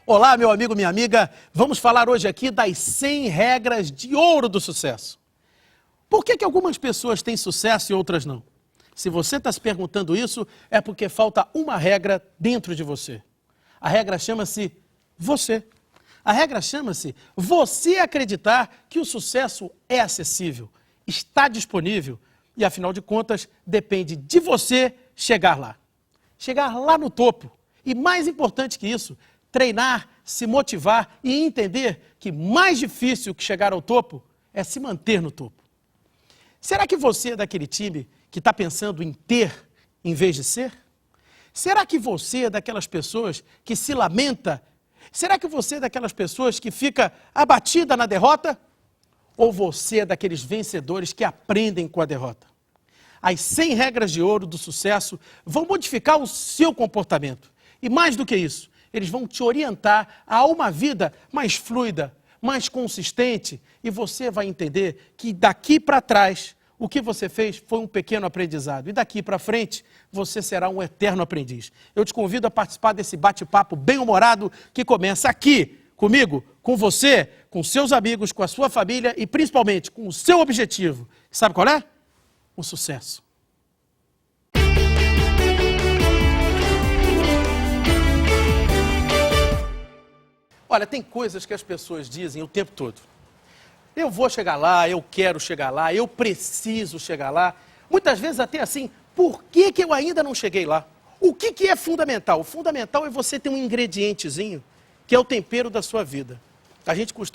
Olá, meu amigo, minha amiga. Vamos falar hoje aqui das 100 regras de ouro do sucesso. Por que algumas pessoas têm sucesso e outras não? Se você está se perguntando isso, é porque falta uma regra dentro de você. A regra chama-se você. A regra chama-se você acreditar que o sucesso é acessível, está disponível e, afinal de contas, depende de você chegar lá. Chegar lá no topo. E mais importante que isso, treinar, se motivar e entender que mais difícil que chegar ao topo é se manter no topo. Será que você é daquele time que está pensando em ter em vez de ser? Será que você é daquelas pessoas que se lamenta? Será que você é daquelas pessoas que fica abatida na derrota? Ou você é daqueles vencedores que aprendem com a derrota? As 100 regras de ouro do sucesso vão modificar o seu comportamento. E mais do que isso, eles vão te orientar a uma vida mais fluida, mais consistente. E você vai entender que daqui para trás, o que você fez foi um pequeno aprendizado. E daqui para frente, você será um eterno aprendiz. Eu te convido a participar desse bate-papo bem-humorado que começa aqui, comigo, com você, com seus amigos, com a sua família e principalmente com o seu objetivo. Sabe qual é? O sucesso. Olha, tem coisas que as pessoas dizem o tempo todo. Eu vou chegar lá, eu quero chegar lá, eu preciso chegar lá. Muitas vezes até assim, por que eu ainda não cheguei lá? O que é fundamental? O fundamental é você ter um ingredientezinho que é o tempero da sua vida.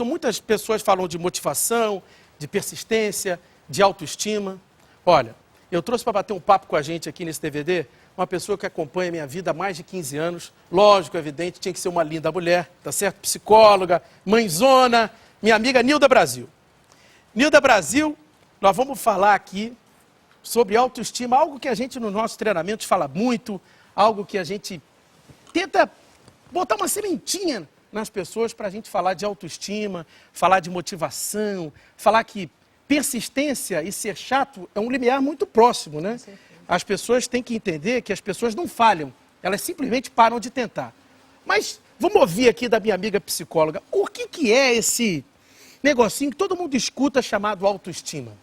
Muitas pessoas falam de motivação, de persistência, de autoestima. Olha, eu trouxe para bater um papo com a gente aqui nesse DVD uma pessoa que acompanha a minha vida há mais de 15 anos. Lógico, evidente, tinha que ser uma linda mulher, tá certo? Psicóloga, mãezona, minha amiga Nilda Brasil. Nilda Brasil, nós vamos falar aqui sobre autoestima, algo que a gente nos nossos treinamentos fala muito, algo que a gente tenta botar uma sementinha nas pessoas para a gente falar de autoestima, falar de motivação, falar que persistência e ser chato é um limiar muito próximo, né? As pessoas têm que entender que as pessoas não falham, elas simplesmente param de tentar. Mas vamos ouvir aqui da minha amiga psicóloga, o que é esse negocinho que todo mundo escuta chamado autoestima?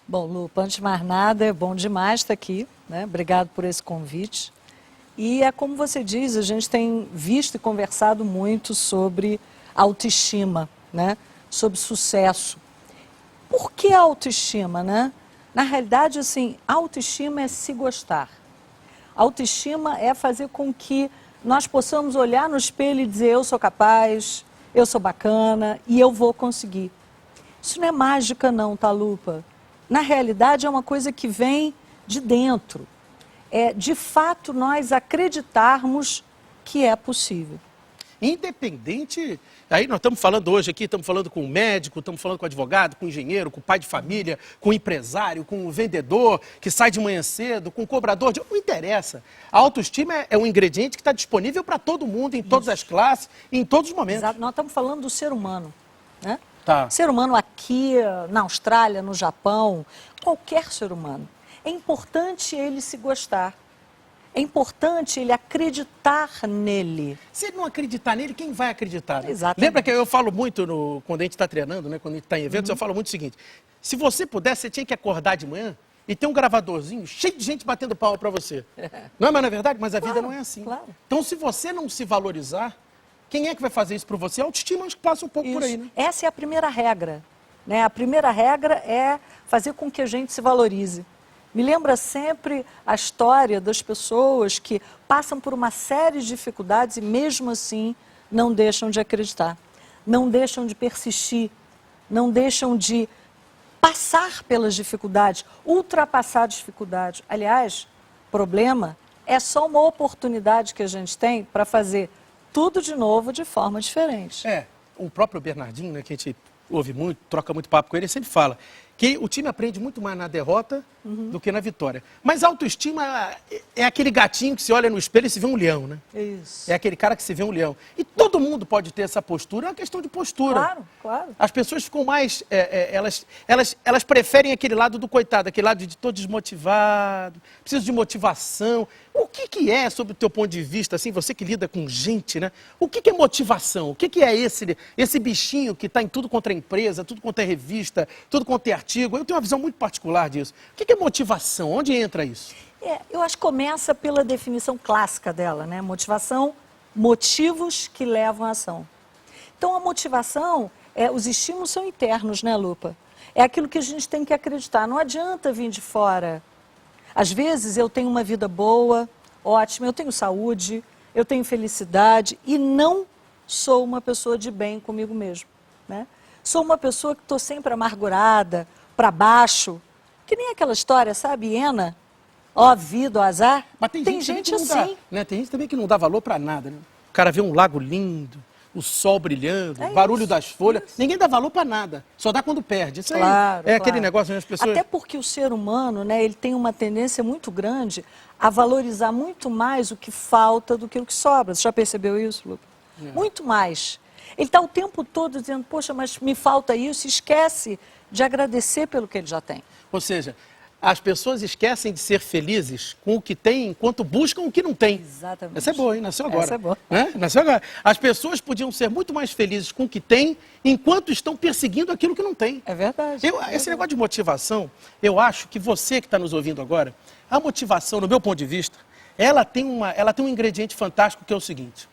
Bom, Lu, antes de mais nada, é bom demais estar aqui, né? Obrigado por esse convite. E é como você diz, a gente tem visto e conversado muito sobre autoestima, né? Sobre sucesso. Por que autoestima, né? Na realidade, assim, autoestima é se gostar. Autoestima é fazer com que nós possamos olhar no espelho e dizer eu sou capaz, eu sou bacana e eu vou conseguir. Isso não é mágica não, tá, Lupa? Na realidade, é uma coisa que vem de dentro. É, de fato, nós acreditarmos que é possível. Independente, aí nós estamos falando hoje aqui, estamos falando com o médico, estamos falando com o advogado, com o engenheiro, com o pai de família, com o empresário, com o vendedor que sai de manhã cedo, com o cobrador, não interessa. A autoestima é um ingrediente que está disponível para todo mundo, em todas as classes, em todos os momentos. Exato, nós estamos falando do ser humano, né? Tá. Ser humano aqui, na Austrália, no Japão, qualquer ser humano. É importante ele se gostar. É importante ele acreditar nele. Se ele não acreditar nele, quem vai acreditar? Né? Exatamente. Lembra que eu falo muito, quando a gente está treinando, né? Quando a gente está em eventos, eu falo muito o seguinte, se você pudesse, você tinha que acordar de manhã e ter um gravadorzinho cheio de gente batendo palma para você. Não é, mas não é verdade? Mas a vida não é assim. Claro. Então, se você não se valorizar, quem é que vai fazer isso por você? A autoestima acho que passa um pouco por aí, né? Essa é a primeira regra, né? A primeira regra é fazer com que a gente se valorize. Me lembra sempre a história das pessoas que passam por uma série de dificuldades e mesmo assim não deixam de acreditar, não deixam de persistir, não deixam de passar pelas dificuldades, ultrapassar as dificuldades. Aliás, problema é só uma oportunidade que a gente tem para fazer tudo de novo de forma diferente. O próprio Bernardinho, né, que a gente ouve muito, troca muito papo com ele sempre fala que o time aprende muito mais na derrota do que na vitória. Mas a autoestima é aquele gatinho que se olha no espelho e se vê um leão, né? Isso. É aquele cara que se vê um leão. E todo Todo mundo pode ter essa postura, é uma questão de postura. Claro, claro. As pessoas ficam mais, elas preferem aquele lado do coitado, aquele lado de todo desmotivado, preciso de motivação. O que é, sob o teu ponto de vista, assim, você que lida com gente, né? O que é motivação? O que é esse bichinho que está em tudo quanto é empresa, tudo quanto é revista, tudo quanto é artigo? Eu tenho uma visão muito particular disso. O que é motivação? Onde entra isso? Eu acho que começa pela definição clássica dela, né? Motivação, motivos que levam à ação. Então, a motivação, os estímulos são internos, né, Lupa? É aquilo que a gente tem que acreditar. Não adianta vir de fora. Às vezes, eu tenho uma vida boa, ótima, eu tenho saúde, eu tenho felicidade e não sou uma pessoa de bem comigo mesmo, né? Sou uma pessoa que estou sempre amargurada, para baixo. Que nem aquela história, sabe, hiena? Ó vida, ó azar. Mas tem gente assim. Né? Tem gente também que não dá valor para nada, né? O cara vê um lago lindo, o sol brilhando, o barulho das folhas. Ninguém dá valor para nada. Só dá quando perde. Isso claro, aí aquele negócio, né? As pessoas... Até porque o ser humano, né, ele tem uma tendência muito grande a valorizar muito mais o que falta do que o que sobra. Você já percebeu isso, Lupa? Muito mais. Ele está o tempo todo dizendo, poxa, mas me falta isso, e esquece de agradecer pelo que ele já tem. Ou seja, as pessoas esquecem de ser felizes com o que têm enquanto buscam o que não têm. Exatamente. Essa é boa, hein? Nasceu agora. Essa é boa. Né? Nasceu agora. As pessoas podiam ser muito mais felizes com o que têm enquanto estão perseguindo aquilo que não têm. É verdade. Esse negócio de motivação, eu acho que você que está nos ouvindo agora, a motivação, no meu ponto de vista, ela tem um ingrediente fantástico que é o seguinte.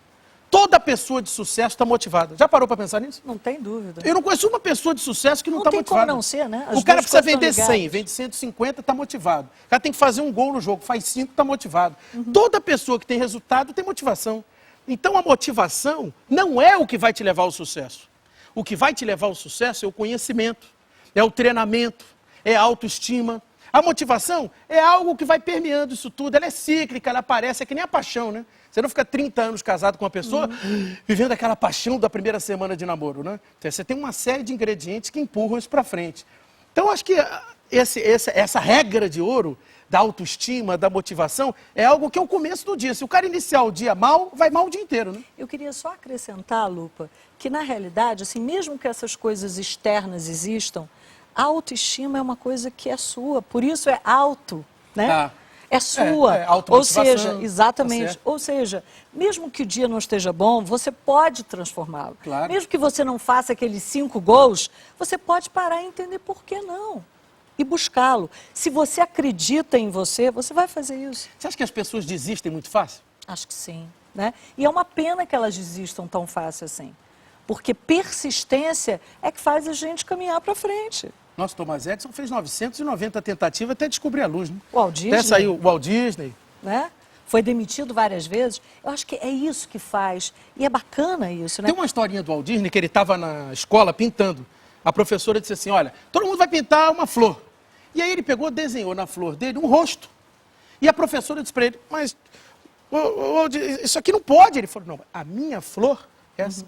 Toda pessoa de sucesso está motivada. Já parou para pensar nisso? Não tem dúvida. Eu não conheço uma pessoa de sucesso que não está motivada. Não tem como não ser, né? O cara precisa vender 100, vende 150, está motivado. O cara tem que fazer um gol no jogo, faz 5, está motivado. Toda pessoa que tem resultado tem motivação. Então a motivação não é o que vai te levar ao sucesso. O que vai te levar ao sucesso é o conhecimento, é o treinamento, é a autoestima. A motivação é algo que vai permeando isso tudo. Ela é cíclica, ela aparece, é que nem a paixão, né? Você não fica 30 anos casado com uma pessoa vivendo aquela paixão da primeira semana de namoro, né? Então, você tem uma série de ingredientes que empurram isso para frente. Então, acho que essa regra de ouro da autoestima, da motivação, é algo que é o começo do dia. Se o cara iniciar o dia mal, vai mal o dia inteiro, né? Eu queria só acrescentar, Lupa, que na realidade, assim, mesmo que essas coisas externas existam, a autoestima é uma coisa que é sua, por isso é auto, né? Tá. É sua. Ou seja, exatamente. Tá. Ou seja, mesmo que o dia não esteja bom, você pode transformá-lo. Claro. Mesmo que você não faça aqueles 5 gols, você pode parar e entender por que não. E buscá-lo. Se você acredita em você, você vai fazer isso. Você acha que as pessoas desistem muito fácil? Acho que sim, né? E é uma pena que elas desistam tão fácil assim. Porque persistência é que faz a gente caminhar para frente. Nossa, Thomas Edison fez 990 tentativas até descobrir a luz, né? O Walt Disney. Até saiu o Walt Disney. Né? Foi demitido várias vezes. Eu acho que é isso que faz. E é bacana isso, né? Tem uma historinha do Walt Disney que ele estava na escola pintando. A professora disse assim, olha, todo mundo vai pintar uma flor. E aí ele pegou, desenhou na flor dele um rosto. E a professora disse para ele, mas isso aqui não pode. Ele falou, não, a minha flor é assim.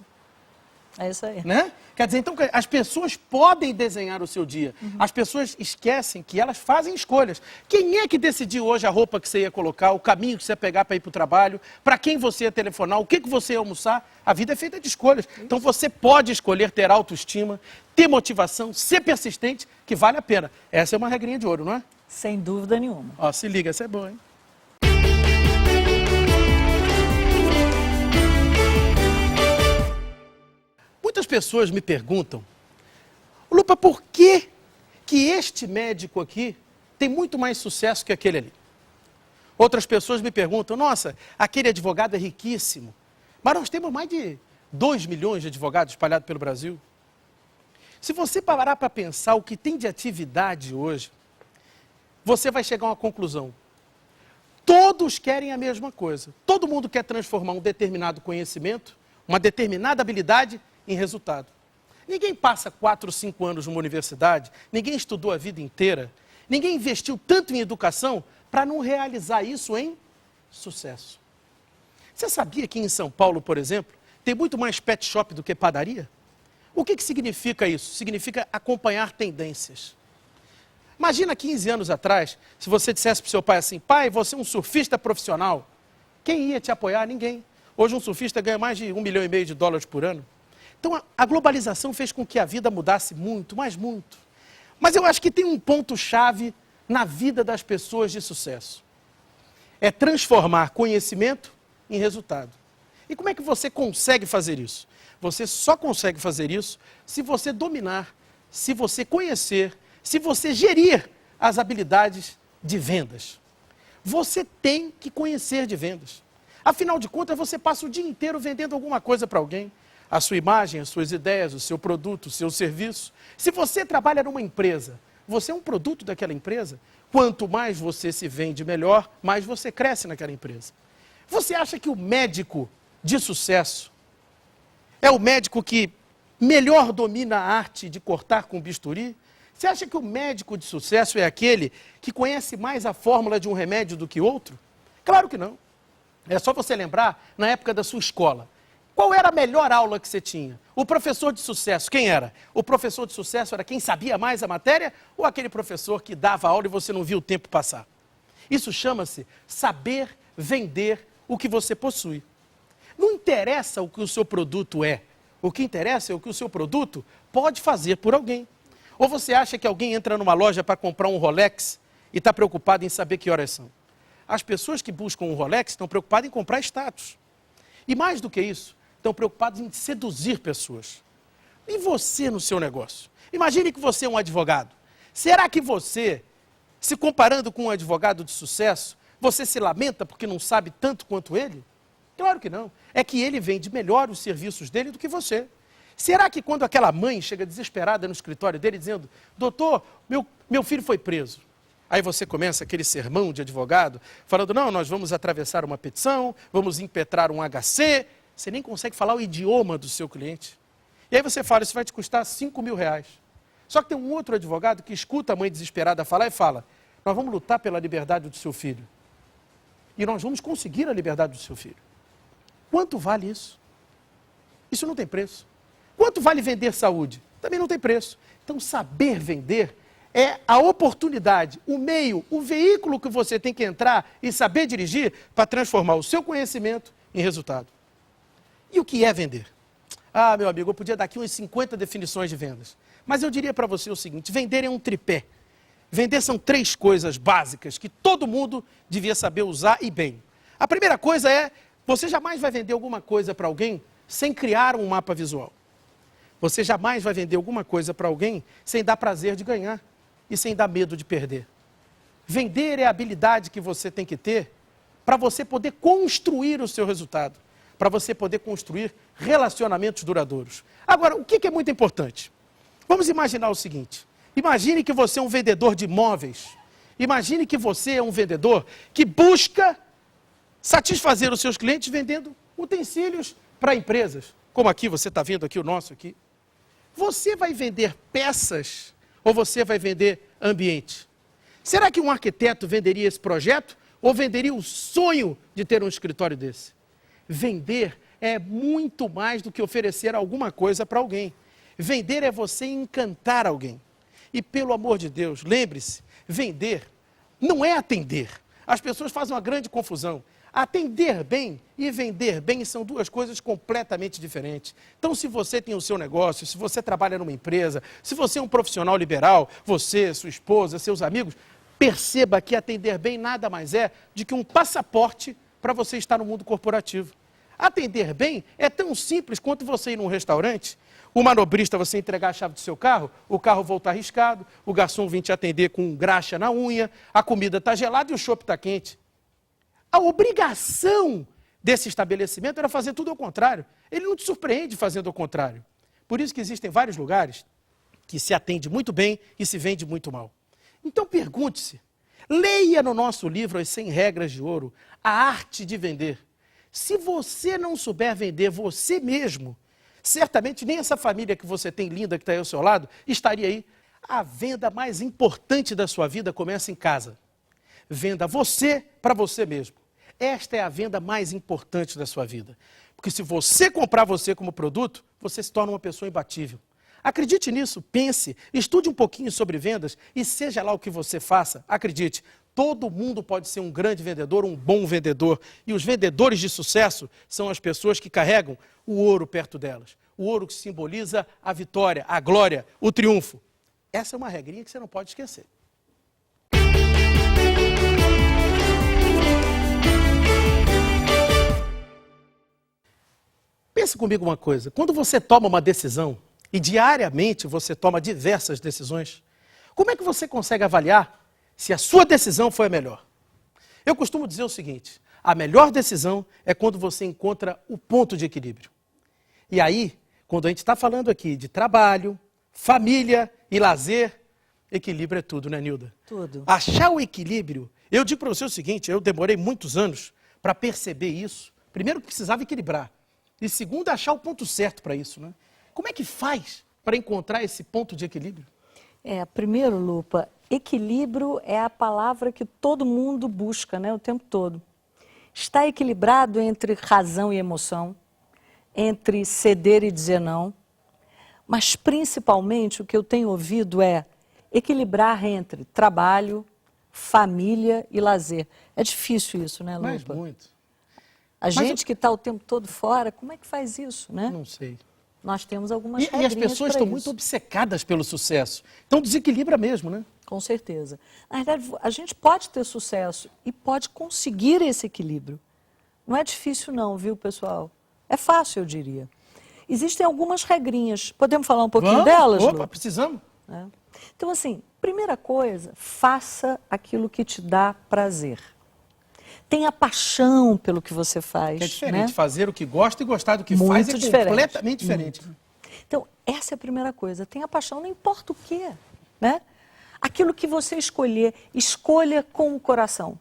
É isso aí. Né? Quer dizer, então, as pessoas podem desenhar o seu dia. As pessoas esquecem que elas fazem escolhas. Quem é que decidiu hoje a roupa que você ia colocar, o caminho que você ia pegar para ir para o trabalho, para quem você ia telefonar, o que você ia almoçar? A vida é feita de escolhas. Então, você pode escolher ter autoestima, ter motivação, ser persistente, que vale a pena. Essa é uma regrinha de ouro, não é? Sem dúvida nenhuma. Ó, se liga, essa é boa, hein? Muitas pessoas me perguntam, Lupa, por que este médico aqui tem muito mais sucesso que aquele ali? Outras pessoas me perguntam, nossa, aquele advogado é riquíssimo, mas nós temos mais de 2 milhões de advogados espalhados pelo Brasil. Se você parar para pensar o que tem de atividade hoje, você vai chegar a uma conclusão. Todos querem a mesma coisa. Todo mundo quer transformar um determinado conhecimento, uma determinada habilidade em resultado. Ninguém passa 4 ou 5 anos numa universidade, ninguém estudou a vida inteira, ninguém investiu tanto em educação para não realizar isso em sucesso. Você sabia que em São Paulo, por exemplo, tem muito mais pet shop do que padaria? O que significa isso? Significa acompanhar tendências. Imagina 15 anos atrás, se você dissesse para o seu pai assim, pai, você é um surfista profissional, quem ia te apoiar? Ninguém. Hoje um surfista ganha mais de 1,5 milhão de dólares por ano. Então a globalização fez com que a vida mudasse muito, mas muito. Mas eu acho que tem um ponto-chave na vida das pessoas de sucesso. É transformar conhecimento em resultado. E como é que você consegue fazer isso? Você só consegue fazer isso se você dominar, se você conhecer, se você gerir as habilidades de vendas. Você tem que conhecer de vendas. Afinal de contas, você passa o dia inteiro vendendo alguma coisa para alguém. A sua imagem, as suas ideias, o seu produto, o seu serviço. Se você trabalha numa empresa, você é um produto daquela empresa. Quanto mais você se vende melhor, mais você cresce naquela empresa. Você acha que o médico de sucesso é o médico que melhor domina a arte de cortar com bisturi? Você acha que o médico de sucesso é aquele que conhece mais a fórmula de um remédio do que outro? Claro que não. É só você lembrar, na época da sua escola, qual era a melhor aula que você tinha? O professor de sucesso, quem era? O professor de sucesso era quem sabia mais a matéria ou aquele professor que dava aula e você não viu o tempo passar? Isso chama-se saber vender o que você possui. Não interessa o que o seu produto é. O que interessa é o que o seu produto pode fazer por alguém. Ou você acha que alguém entra numa loja para comprar um Rolex e está preocupado em saber que horas são? As pessoas que buscam um Rolex estão preocupadas em comprar status. E mais do que isso, estão preocupados em seduzir pessoas. E você no seu negócio? Imagine que você é um advogado. Será que você, se comparando com um advogado de sucesso, você se lamenta porque não sabe tanto quanto ele? Claro que não. É que ele vende melhor os serviços dele do que você. Será que quando aquela mãe chega desesperada no escritório dele dizendo: doutor, meu filho foi preso. Aí você começa aquele sermão de advogado, falando: não, nós vamos atravessar uma petição, vamos impetrar um HC. Você nem consegue falar o idioma do seu cliente. E aí você fala: isso vai te custar R$5.000. Só que tem um outro advogado que escuta a mãe desesperada falar e fala: nós vamos lutar pela liberdade do seu filho. E nós vamos conseguir a liberdade do seu filho. Quanto vale isso? Isso não tem preço. Quanto vale vender saúde? Também não tem preço. Então, saber vender é a oportunidade, o meio, o veículo que você tem que entrar e saber dirigir para transformar o seu conhecimento em resultado. E o que é vender? Ah, meu amigo, eu podia dar aqui umas 50 definições de vendas. Mas eu diria para você o seguinte: vender é um tripé. Vender são 3 coisas básicas que todo mundo devia saber usar e bem. A primeira coisa é: você jamais vai vender alguma coisa para alguém sem criar um mapa visual. Você jamais vai vender alguma coisa para alguém sem dar prazer de ganhar e sem dar medo de perder. Vender é a habilidade que você tem que ter para você poder construir o seu resultado, para você poder construir relacionamentos duradouros. Agora, o que é muito importante? Vamos imaginar o seguinte: imagine que você é um vendedor de imóveis. Imagine que você é um vendedor que busca satisfazer os seus clientes vendendo utensílios para empresas. Como aqui, você está vendo aqui o nosso aqui. Você vai vender peças ou você vai vender ambiente? Será que um arquiteto venderia esse projeto ou venderia o sonho de ter um escritório desse? Vender é muito mais do que oferecer alguma coisa para alguém. Vender é você encantar alguém. E pelo amor de Deus, lembre-se, vender não é atender. As pessoas fazem uma grande confusão. Atender bem e vender bem são 2 coisas completamente diferentes. Então, se você tem o seu negócio, se você trabalha numa empresa, se você é um profissional liberal, você, sua esposa, seus amigos, perceba que atender bem nada mais é do que um passaporte para você estar no mundo corporativo. Atender bem é tão simples quanto você ir num restaurante, o manobrista você entregar a chave do seu carro, o carro voltar arriscado, o garçom vir te atender com graxa na unha, a comida está gelada e o chopp está quente. A obrigação desse estabelecimento era fazer tudo ao contrário. Ele não te surpreende fazendo ao contrário. Por isso que existem vários lugares que se atende muito bem e se vende muito mal. Então pergunte-se, leia no nosso livro As 100 Regras de Ouro, a arte de vender. Se você não souber vender você mesmo, certamente nem essa família que você tem linda que está aí ao seu lado estaria aí. A venda mais importante da sua vida começa em casa. Venda você para você mesmo. Esta é a venda mais importante da sua vida. Porque se você comprar você como produto, você se torna uma pessoa imbatível. Acredite nisso, pense, estude um pouquinho sobre vendas e seja lá o que você faça, acredite, Todo mundo pode ser um grande vendedor, um bom vendedor. E os vendedores de sucesso são as pessoas que carregam o ouro perto delas. O ouro que simboliza a vitória, a glória, o triunfo. Essa é uma regrinha que você não pode esquecer. Pensa comigo uma coisa. Quando você toma uma decisão, e diariamente você toma diversas decisões, como é que você consegue avaliar se a sua decisão foi a melhor? Eu costumo dizer o seguinte: a melhor decisão é quando você encontra o ponto de equilíbrio. E aí, quando a gente está falando aqui de trabalho, família e lazer, equilíbrio é tudo, né, Nilda? Tudo. Achar o equilíbrio, eu digo para você o seguinte, eu demorei muitos anos para perceber isso. Primeiro, que precisava equilibrar. E segundo, achar o ponto certo para isso, né? Como é que faz para encontrar esse ponto de equilíbrio? Primeiro, Lupa, equilíbrio é a palavra que todo mundo busca, né, o tempo todo. Está equilibrado entre razão e emoção, entre ceder e dizer não, mas principalmente o que eu tenho ouvido é equilibrar entre trabalho, família e lazer. É difícil isso, né, Lupa? Mas muito. A gente que está o tempo todo fora, como é que faz isso, né? Não sei. Nós temos algumas E regrinhas as pessoas estão muito obcecadas pelo sucesso. Então desequilibra mesmo, né? Com certeza. Na verdade, a gente pode ter sucesso e pode conseguir esse equilíbrio. Não é difícil não, viu, pessoal? É fácil, eu diria. Existem algumas regrinhas. Podemos falar um pouquinho delas, Opa, Lu? precisamos. Então, assim, primeira coisa, faça aquilo que te dá prazer. Tenha paixão pelo que você faz. É diferente né? fazer o que gosta e gostar do que Muito faz é diferente. completamente diferente. Muito. Então, essa é a primeira coisa. Tenha paixão, não importa o quê, né? Aquilo que você escolher, escolha com o coração.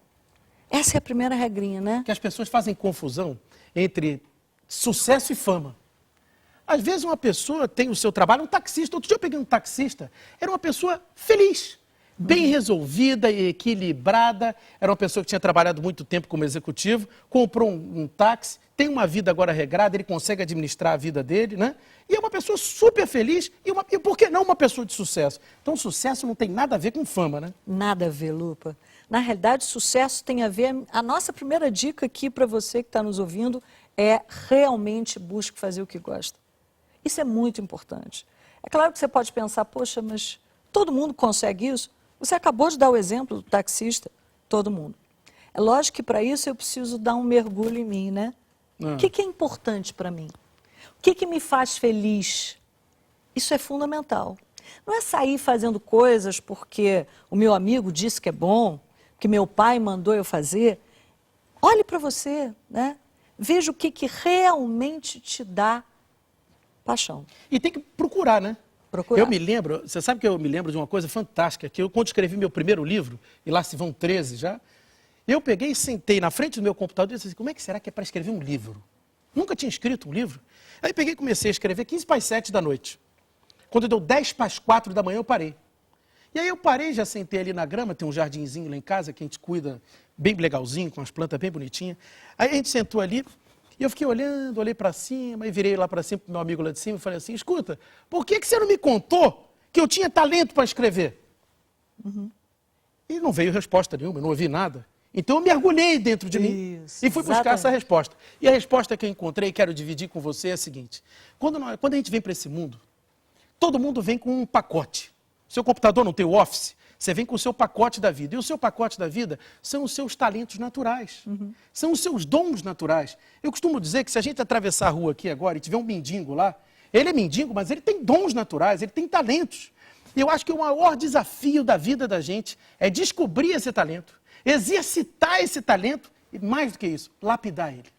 Essa é a primeira regrinha, né? Que as pessoas fazem confusão entre sucesso e fama. Às vezes uma pessoa tem o seu trabalho, um taxista. Outro dia eu peguei um taxista, era uma pessoa feliz, bem resolvida e equilibrada. Era uma pessoa que tinha trabalhado muito tempo como executivo, comprou um táxi, tem uma vida agora regrada, ele consegue administrar a vida dele, né? E é uma pessoa super feliz e por que não uma pessoa de sucesso? Então sucesso não tem nada a ver com fama, né? Nada a ver, Lupa. Na realidade, sucesso tem a ver... A nossa primeira dica aqui para você que está nos ouvindo é realmente busque fazer o que gosta. Isso é muito importante. É claro que você pode pensar, poxa, mas todo mundo consegue isso? Você acabou de dar o exemplo do taxista, todo mundo. É lógico que para isso eu preciso dar um mergulho em mim, né? O que é importante para mim? O que me faz feliz? Isso é fundamental. Não é sair fazendo coisas porque o meu amigo disse que é bom, que meu pai mandou eu fazer. Olhe para você, né? Veja o que realmente te dá paixão. E tem que procurar, né? Procurar. Eu me lembro, você sabe que eu me lembro de uma coisa fantástica, que eu, quando escrevi meu primeiro livro, e lá se vão 13 já, eu peguei e sentei na frente do meu computador e disse assim, como é que será que é para escrever um livro? Nunca tinha escrito um livro. Aí peguei e comecei a escrever 15 para as 7 da noite. Quando deu 10 para as 4 da manhã, eu parei. E aí eu parei, já sentei ali na grama, tem um jardinzinho lá em casa que a gente cuida bem legalzinho, com as plantas bem bonitinhas. Aí a gente sentou ali, e eu fiquei olhando, olhei para cima, e virei lá para cima para o meu amigo lá de cima e falei assim, escuta, por que você não me contou que eu tinha talento para escrever? E não veio resposta nenhuma, eu não ouvi nada. Então eu mergulhei dentro de mim e fui buscar essa resposta. E a resposta que eu encontrei, quero dividir com você, é a seguinte. Quando a gente vem para esse mundo, todo mundo vem com um pacote. Seu computador não tem o Office, você vem com o seu pacote da vida. E o seu pacote da vida são os seus talentos naturais. São os seus dons naturais. Eu costumo dizer que se a gente atravessar a rua aqui agora e tiver um mendigo lá, ele é mendigo, mas ele tem dons naturais, ele tem talentos. E eu acho que o maior desafio da vida da gente é descobrir esse talento, exercitar esse talento e, mais do que isso, lapidar ele.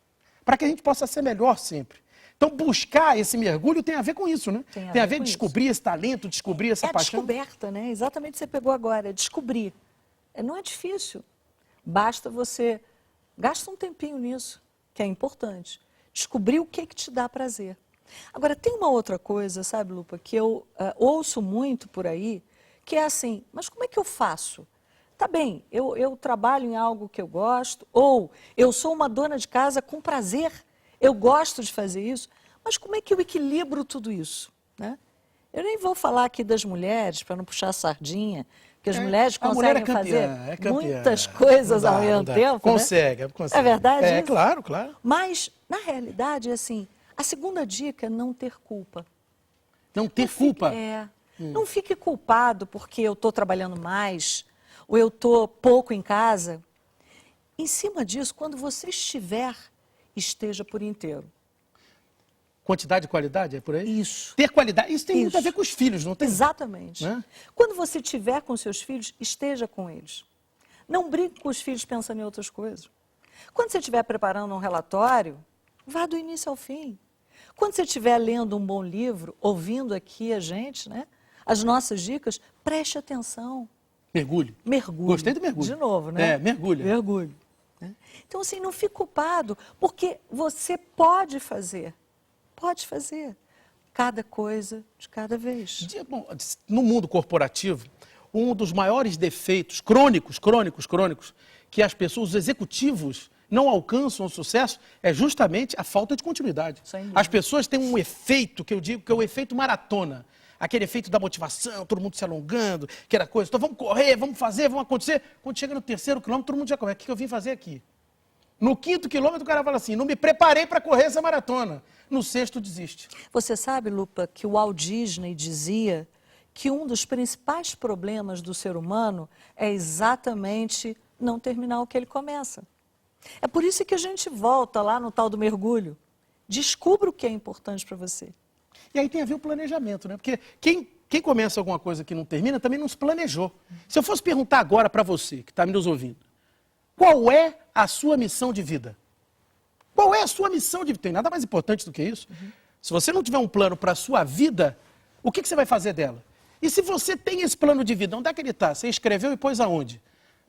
Para que a gente possa ser melhor sempre. Então, buscar esse mergulho tem a ver com isso, né? Tem a ver com descobrir esse talento, descobrir essa paixão. É a descoberta, né? Exatamente o que você pegou agora, é descobrir. Não é difícil. Basta você... Gasta um tempinho nisso, que é importante. Descobrir o que te dá prazer. Agora, tem uma outra coisa, sabe, Lupa, que eu ouço muito por aí, que é assim, mas como é que eu faço? Tá bem, eu trabalho em algo que eu gosto, ou eu sou uma dona de casa com prazer, eu gosto de fazer isso, mas como é que eu equilibro tudo isso? Né? Eu nem vou falar aqui das mulheres, para não puxar a sardinha, Porque as mulheres a mulher conseguem fazer é campeã. muitas coisas Não dá, ao mesmo não dá. tempo, Consegue, né? consegue. É verdade É, isso? claro, claro. Mas, na realidade, assim, a segunda dica é não ter culpa. Não ter culpa. Não fique culpado porque eu estou trabalhando mais, ou eu estou pouco em casa. Em cima disso, quando você estiver, esteja por inteiro. Quantidade e qualidade, é por aí? Isso. Ter qualidade. Isso tem muito a ver com os filhos, não tem? Exatamente. Né? Quando você estiver com seus filhos, esteja com eles. Não brinque com os filhos pensando em outras coisas. Quando você estiver preparando um relatório, vá do início ao fim. Quando você estiver lendo um bom livro, ouvindo aqui a gente, né, as nossas dicas, preste atenção. Mergulhe. Mergulhe. Gostei do mergulho. De novo, né? É, mergulha. Mergulhe. Né? Então, assim, não fique culpado, porque você pode fazer. Pode fazer. Cada coisa de cada vez. Bom, no mundo corporativo, um dos maiores defeitos crônicos, que as pessoas, os executivos, não alcançam o sucesso é justamente a falta de continuidade. As pessoas têm um efeito, que eu digo que é o efeito maratona. Aquele efeito da motivação, todo mundo se alongando, aquela coisa, então vamos correr, vamos fazer, vamos acontecer. Quando chega no 3º quilômetro, todo mundo já começa. O que eu vim fazer aqui? No 5º quilômetro, o cara fala assim, não me preparei para correr essa maratona. No 6º, desiste. Você sabe, Lupa, que o Walt Disney dizia que um dos principais problemas do ser humano é exatamente não terminar o que ele começa. É por isso que a gente volta lá no tal do mergulho. Descubra o que é importante para você. E aí tem a ver o planejamento, né? Porque quem começa alguma coisa que não termina também não se planejou. Se eu fosse perguntar agora para você, que está me nos ouvindo, qual é a sua missão de vida? Qual é a sua missão de vida? Tem nada mais importante do que isso. Se você não tiver um plano para a sua vida, o que você vai fazer dela? E se você tem esse plano de vida, onde é que ele está? Você escreveu e pôs aonde?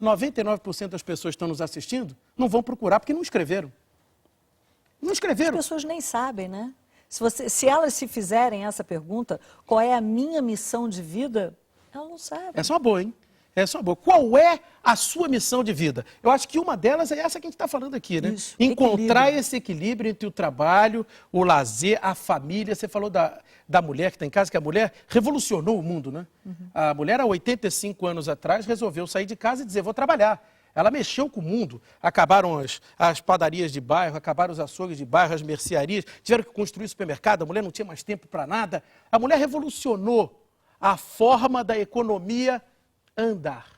99% das pessoas que estão nos assistindo não vão procurar porque não escreveram. Não escreveram. As pessoas nem sabem, né? Se elas se fizerem essa pergunta, qual é a minha missão de vida, elas não sabem. Essa é uma boa, hein? Essa é uma boa. Qual é a sua missão de vida? Eu acho que uma delas é essa que a gente está falando aqui, né? Isso, encontrar equilíbrio. esse equilíbrio entre o trabalho, o lazer, a família. Você falou da mulher que está em casa, que a mulher revolucionou o mundo, né? A mulher, há 85 anos atrás, resolveu sair de casa e dizer, vou trabalhar. Ela mexeu com o mundo. Acabaram as padarias de bairro, acabaram os açougues de bairro, as mercearias, tiveram que construir supermercado, a mulher não tinha mais tempo para nada. A mulher revolucionou a forma da economia andar.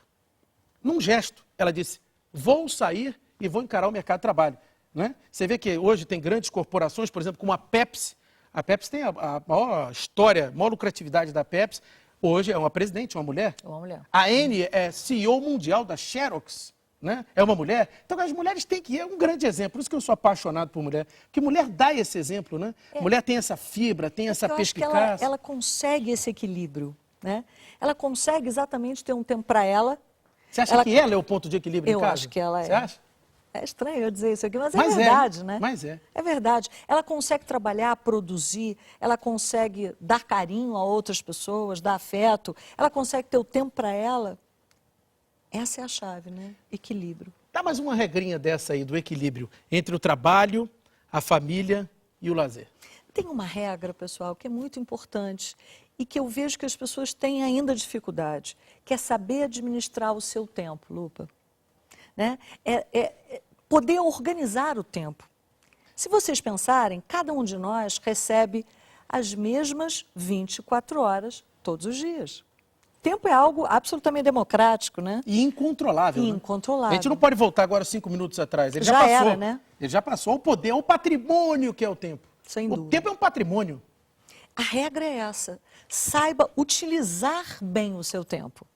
Num gesto, ela disse, vou sair e vou encarar o mercado de trabalho. Né? Você vê que hoje tem grandes corporações, por exemplo, como a Pepsi. A Pepsi tem a maior história, a maior lucratividade da Pepsi. Hoje é uma presidente, uma mulher. Uma mulher. A Anne é CEO mundial da Xerox. Né? É uma mulher. Então as mulheres têm que ir, é um grande exemplo. Por isso que eu sou apaixonado por mulher. Porque mulher dá esse exemplo, né? Mulher tem essa fibra, tem essa perspicácia. Acho que ela consegue esse equilíbrio, né? Ela consegue exatamente ter um tempo para ela. Você acha que ela é o ponto de equilíbrio em casa? Eu acho que ela é. Você acha? É estranho eu dizer isso aqui, mas é verdade, né? Mas é. É verdade. Ela consegue trabalhar, produzir, ela consegue dar carinho a outras pessoas, dar afeto, ela consegue ter o tempo para ela. Essa é a chave, né? Equilíbrio. Dá mais uma regrinha dessa aí, do equilíbrio entre o trabalho, a família e o lazer. Tem uma regra, pessoal, que é muito importante e que eu vejo que as pessoas têm ainda dificuldade, que é saber administrar o seu tempo, Lupa. Né? Poder organizar o tempo. Se vocês pensarem, cada um de nós recebe as mesmas 24 horas todos os dias. Tempo é algo absolutamente democrático, né? E incontrolável. Incontrolável. A gente não pode voltar agora 5 minutos atrás. Ele já Já passou. era, né? Ele já passou. O poder é o patrimônio que é o tempo. Sem o dúvida. tempo é um patrimônio. A regra é essa. Saiba utilizar bem o seu tempo.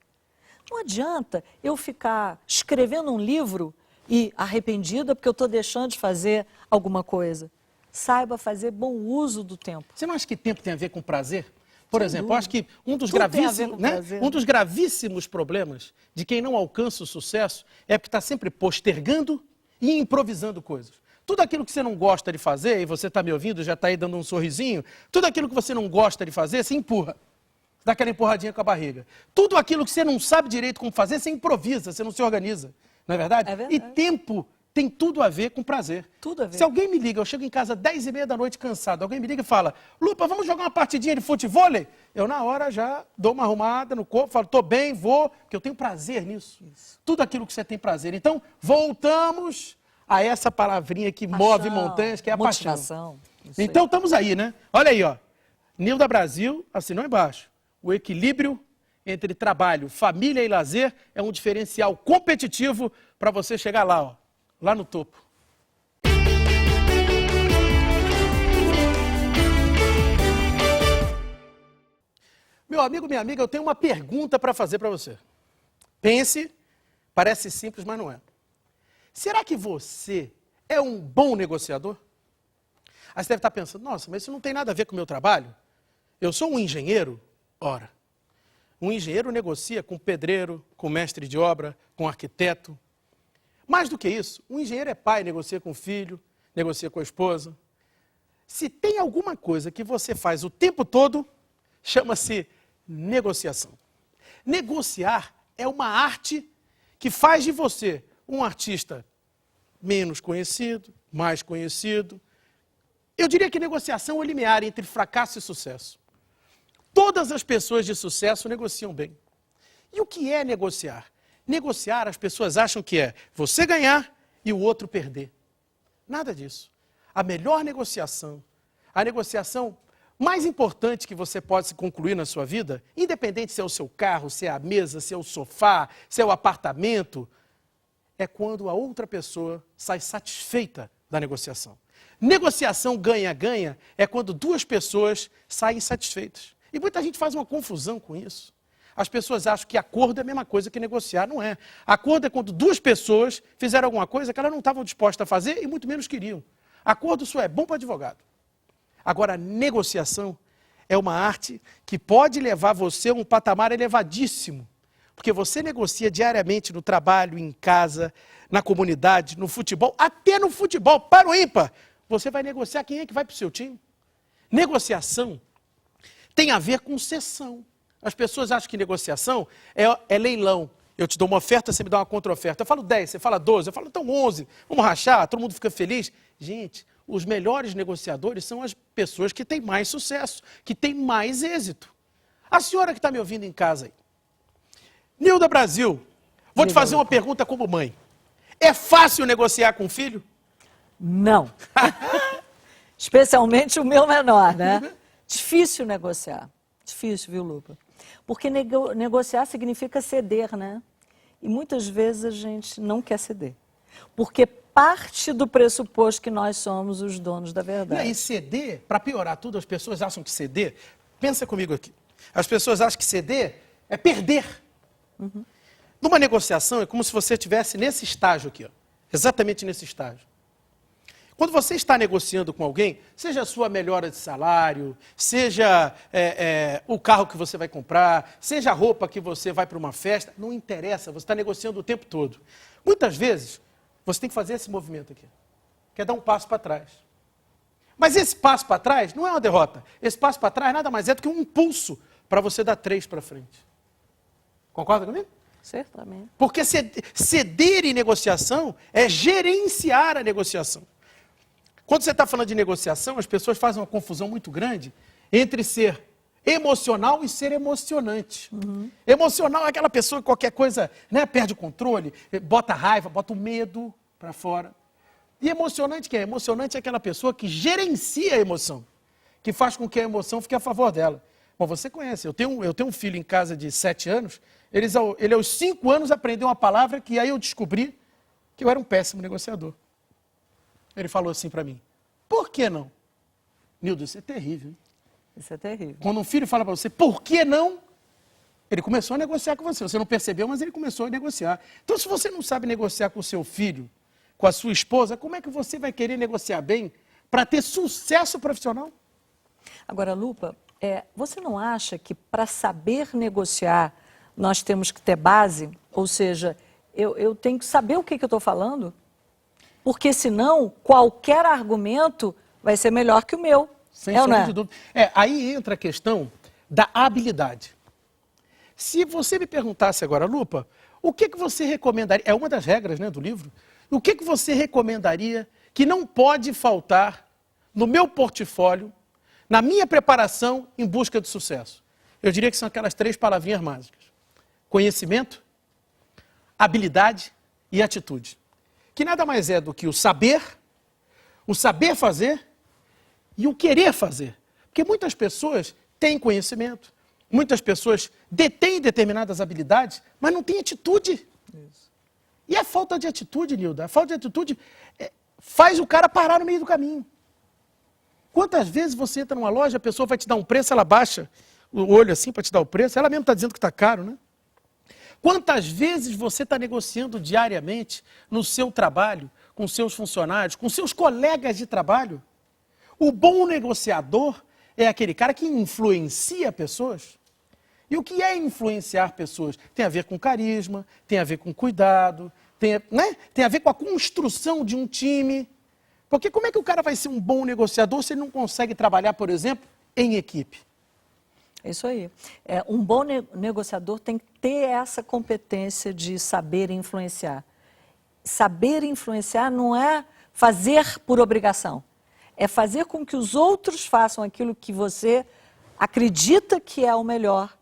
Não adianta eu ficar escrevendo um livro e arrependida porque eu estou deixando de fazer alguma coisa. Saiba fazer bom uso do tempo. Você não acha que tempo tem a ver com prazer? Por exemplo, eu acho que um dos Tudo gravíssimos problemas de quem não alcança o sucesso é porque está sempre postergando e improvisando coisas. Tudo aquilo que você não gosta de fazer, e você está me ouvindo, já está aí dando um sorrisinho, tudo aquilo que você não gosta de fazer, você empurra. Dá aquela empurradinha com a barriga. Tudo aquilo que você não sabe direito como fazer, você improvisa, você não se organiza. Não é verdade? É verdade. E tempo tem tudo a ver com prazer. Tudo a ver. Se alguém me liga, eu chego em casa 10h30 da noite cansado, alguém me liga e fala, Lupa, vamos jogar uma partidinha de futevôlei? Eu na hora já dou uma arrumada no corpo, falo, tô bem, vou, porque eu tenho prazer nisso. Tudo aquilo que você tem prazer. Então, voltamos a essa palavrinha que move montanhas, que é a paixão. Então, estamos aí, né? Olha aí, ó. Nilda Brasil assinou embaixo. O equilíbrio entre trabalho, família e lazer é um diferencial competitivo para você chegar lá, ó, lá no topo. Meu amigo, minha amiga, eu tenho uma pergunta para fazer para você. Pense, parece simples, mas não é. Será que você é um bom negociador? Aí você deve estar pensando, nossa, mas isso não tem nada a ver com o meu trabalho? Eu sou um engenheiro? Ora, um engenheiro negocia com pedreiro, com mestre de obra, com arquiteto. Mais do que isso, um engenheiro é pai, negocia com o filho, negocia com a esposa. Se tem alguma coisa que você faz o tempo todo, chama-se negociação. Negociar é uma arte que faz de você um artista menos conhecido, mais conhecido. Eu diria que negociação é o limiar entre fracasso e sucesso. Todas as pessoas de sucesso negociam bem. E o que é negociar? Negociar, as pessoas acham que é você ganhar e o outro perder. Nada disso. A melhor negociação, a negociação mais importante que você pode se concluir na sua vida, independente se é o seu carro, se é a mesa, se é o sofá, se é o apartamento, é quando a outra pessoa sai satisfeita da negociação. Negociação ganha-ganha é quando duas pessoas saem satisfeitas. E muita gente faz uma confusão com isso. As pessoas acham que acordo é a mesma coisa que negociar. Não é. Acordo é quando duas pessoas fizeram alguma coisa que elas não estavam dispostas a fazer e muito menos queriam. Acordo só é bom para advogado. Agora, negociação é uma arte que pode levar você a um patamar elevadíssimo. Porque você negocia diariamente no trabalho, em casa, na comunidade, no futebol, até no futebol, para o ímpar. Você vai negociar quem é que vai para o seu time. Negociação tem a ver com cessão. As pessoas acham que negociação é leilão. Eu te dou uma oferta, você me dá uma contra-oferta. Eu falo 10, você fala 12, eu falo então 11. Vamos rachar, todo mundo fica feliz. Gente, os melhores negociadores são as pessoas que têm mais sucesso, que têm mais êxito. A senhora que está me ouvindo em casa aí. Nilda Brasil, vou te fazer uma pergunta como mãe. É fácil negociar com o filho? Não. Especialmente o meu menor, né? Difícil negociar. Difícil, viu, Lupa? Porque negociar significa ceder, né? E muitas vezes a gente não quer ceder. Porque parte do pressuposto que nós somos os donos da verdade. E ceder, para piorar tudo, as pessoas acham que ceder... Pensa comigo aqui. As pessoas acham que ceder é perder. Uhum. Numa negociação é como se você estivesse nesse estágio aqui, ó, exatamente nesse estágio. Quando você está negociando com alguém, seja a sua melhora de salário, seja o carro que você vai comprar, seja a roupa que você vai para uma festa, não interessa, você está negociando o tempo todo. Muitas vezes, você tem que fazer esse movimento aqui, que é dar um passo para trás. Mas esse passo para trás não é uma derrota. Esse passo para trás nada mais é do que um impulso para você dar 3 para frente. Concorda comigo? Certamente. Porque ceder em negociação é gerenciar a negociação. Quando você está falando de negociação, as pessoas fazem uma confusão muito grande entre ser emocional e ser emocionante. Uhum. Emocional é aquela pessoa que qualquer coisa, né, perde o controle, bota raiva, bota o medo para fora. E emocionante quem é? Emocionante é aquela pessoa que gerencia a emoção, que faz com que a emoção fique a favor dela. Bom, você conhece, eu tenho um filho em casa de 7 anos, ele aos 5 anos aprendeu uma palavra que aí eu descobri que eu era um péssimo negociador. Ele falou assim para mim, por que não? Nildo, isso é terrível. Hein? Isso é terrível. Quando um filho fala para você, por que não? Ele começou a negociar com você. Você não percebeu, mas ele começou a negociar. Então, se você não sabe negociar com o seu filho, com a sua esposa, como é que você vai querer negociar bem para ter sucesso profissional? Agora, Lupa, você não acha que para saber negociar nós temos que ter base? Ou seja, eu tenho que saber o que eu estou falando? Porque senão qualquer argumento vai ser melhor que o meu. Sem sombra de dúvida. Aí entra a questão da habilidade. Se você me perguntasse agora, Lupa, o que você recomendaria? É uma das regras, né, do livro. O que você recomendaria que não pode faltar no meu portfólio, na minha preparação em busca de sucesso? Eu diria que são aquelas 3 palavrinhas mágicas: conhecimento, habilidade e atitude. Que nada mais é do que o saber fazer e o querer fazer. Porque muitas pessoas têm conhecimento, muitas pessoas detêm determinadas habilidades, mas não têm atitude. Isso. E a falta de atitude, Nilda, a falta de atitude faz o cara parar no meio do caminho. Quantas vezes você entra numa loja, a pessoa vai te dar um preço, ela baixa o olho assim para te dar o preço, ela mesmo está dizendo que está caro, né? Quantas vezes você está negociando diariamente no seu trabalho, com seus funcionários, com seus colegas de trabalho? O bom negociador é aquele cara que influencia pessoas. E o que é influenciar pessoas? Tem a ver com carisma, tem a ver com cuidado, tem a ver com a construção de um time. Porque como é que o cara vai ser um bom negociador se ele não consegue trabalhar, por exemplo, em equipe? É isso aí. Um bom negociador tem que ter essa competência de saber influenciar. Saber influenciar não é fazer por obrigação. É fazer com que os outros façam aquilo que você acredita que é o melhor,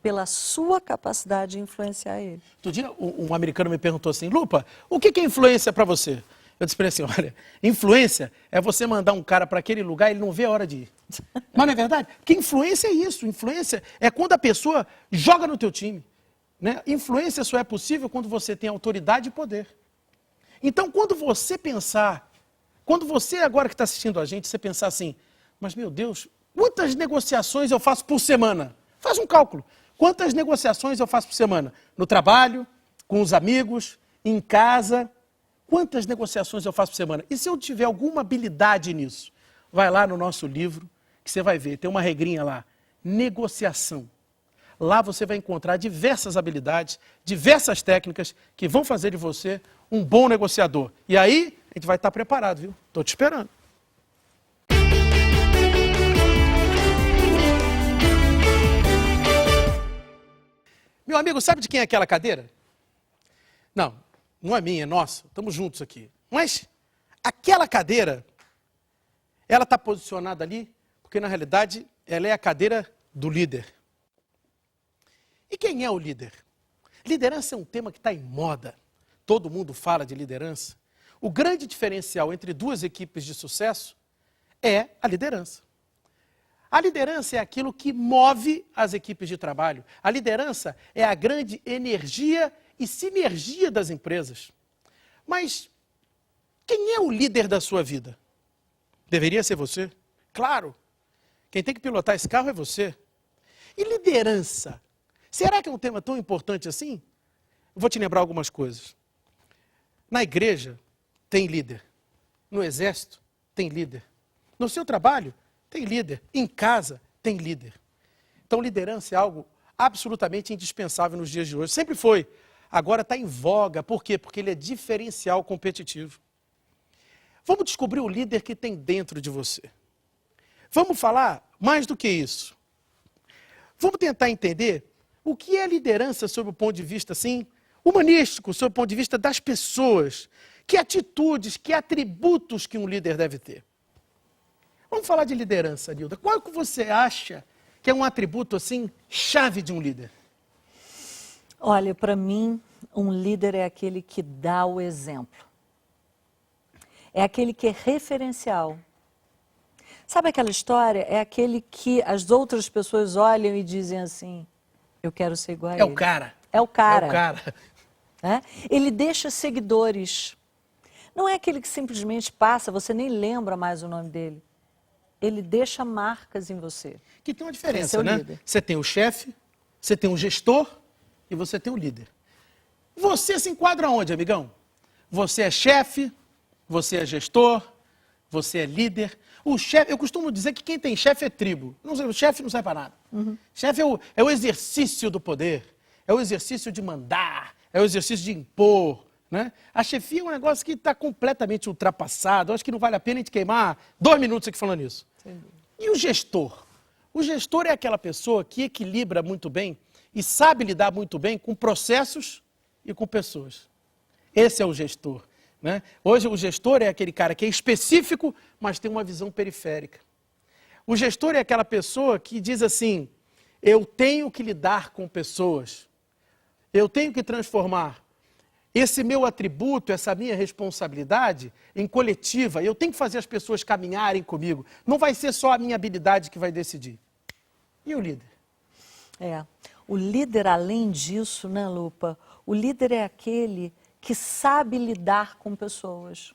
pela sua capacidade de influenciar ele. Outro dia, um americano me perguntou assim: Lupa, o que é influência para você? Eu disse para ele assim: olha, influência é você mandar um cara para aquele lugar e ele não vê a hora de ir. Mas não é verdade? Porque influência é isso. Influência é quando a pessoa joga no teu time. Né? Influência só é possível quando você tem autoridade e poder. Então, quando você pensar, quando você agora que está assistindo a gente, você pensar assim: mas meu Deus, quantas negociações eu faço por semana? Faz um cálculo. Quantas negociações eu faço por semana? No trabalho, com os amigos, em casa. Quantas negociações eu faço por semana? E se eu tiver alguma habilidade nisso? Vai lá no nosso livro, que você vai ver, tem uma regrinha lá, negociação. Lá você vai encontrar diversas habilidades, diversas técnicas que vão fazer de você um bom negociador. E aí, a gente vai estar preparado, viu? Estou te esperando. Meu amigo, sabe de quem é aquela cadeira? Não, não é minha, é nossa. Estamos juntos aqui. Mas aquela cadeira, ela está posicionada ali porque, na realidade, ela é a cadeira do líder. E quem é o líder? Liderança é um tema que está em moda. Todo mundo fala de liderança. O grande diferencial entre 2 equipes de sucesso é a liderança. A liderança é aquilo que move as equipes de trabalho. A liderança é a grande energia e sinergia das empresas. Mas quem é o líder da sua vida? Deveria ser você? Claro. Quem tem que pilotar esse carro é você. E liderança? Será que é um tema tão importante assim? Eu vou te lembrar algumas coisas. Na igreja, tem líder. No exército, tem líder. No seu trabalho, tem líder. Em casa, tem líder. Então, liderança é algo absolutamente indispensável nos dias de hoje. Sempre foi. Agora está em voga. Por quê? Porque ele é diferencial competitivo. Vamos descobrir o líder que tem dentro de você. Vamos falar mais do que isso. Vamos tentar entender o que é liderança sob o ponto de vista, assim, humanístico, sob o ponto de vista das pessoas. Que atitudes, que atributos que um líder deve ter. Vamos falar de liderança, Nilda. Qual que você acha que é um atributo, assim, chave de um líder? Olha, para mim, um líder é aquele que dá o exemplo. É aquele que é referencial. Sabe aquela história? É aquele que as outras pessoas olham e dizem assim: eu quero ser igual a ele. É o cara. É o cara. É o cara. Né? Ele deixa seguidores. Não é aquele que simplesmente passa, você nem lembra mais o nome dele. Ele deixa marcas em você. Que tem uma diferença, Esse é o né? líder. Você tem o chefe, você tem o gestor e você tem o líder. Você se enquadra onde, amigão? Você é chefe, você é gestor, você é líder. O chefe, eu costumo dizer que quem tem chefe é tribo. O chefe não serve para nada. Chefe é o exercício do poder, é o exercício de mandar, é o exercício de impor. Né? A chefia é um negócio que está completamente ultrapassado. Eu acho que não vale a pena a gente queimar 2 minutos aqui falando isso. E o gestor? O gestor é aquela pessoa que equilibra muito bem e sabe lidar muito bem com processos e com pessoas. Esse é o gestor. né? Hoje o gestor é aquele cara que é específico, mas tem uma visão periférica. O gestor é aquela pessoa que diz assim, eu tenho que lidar com pessoas, eu tenho que transformar esse meu atributo, essa minha responsabilidade em coletiva, eu tenho que fazer as pessoas caminharem comigo. Não vai ser só a minha habilidade que vai decidir. E o líder? O líder, além disso, né, Lupa? O líder é aquele que sabe lidar com pessoas.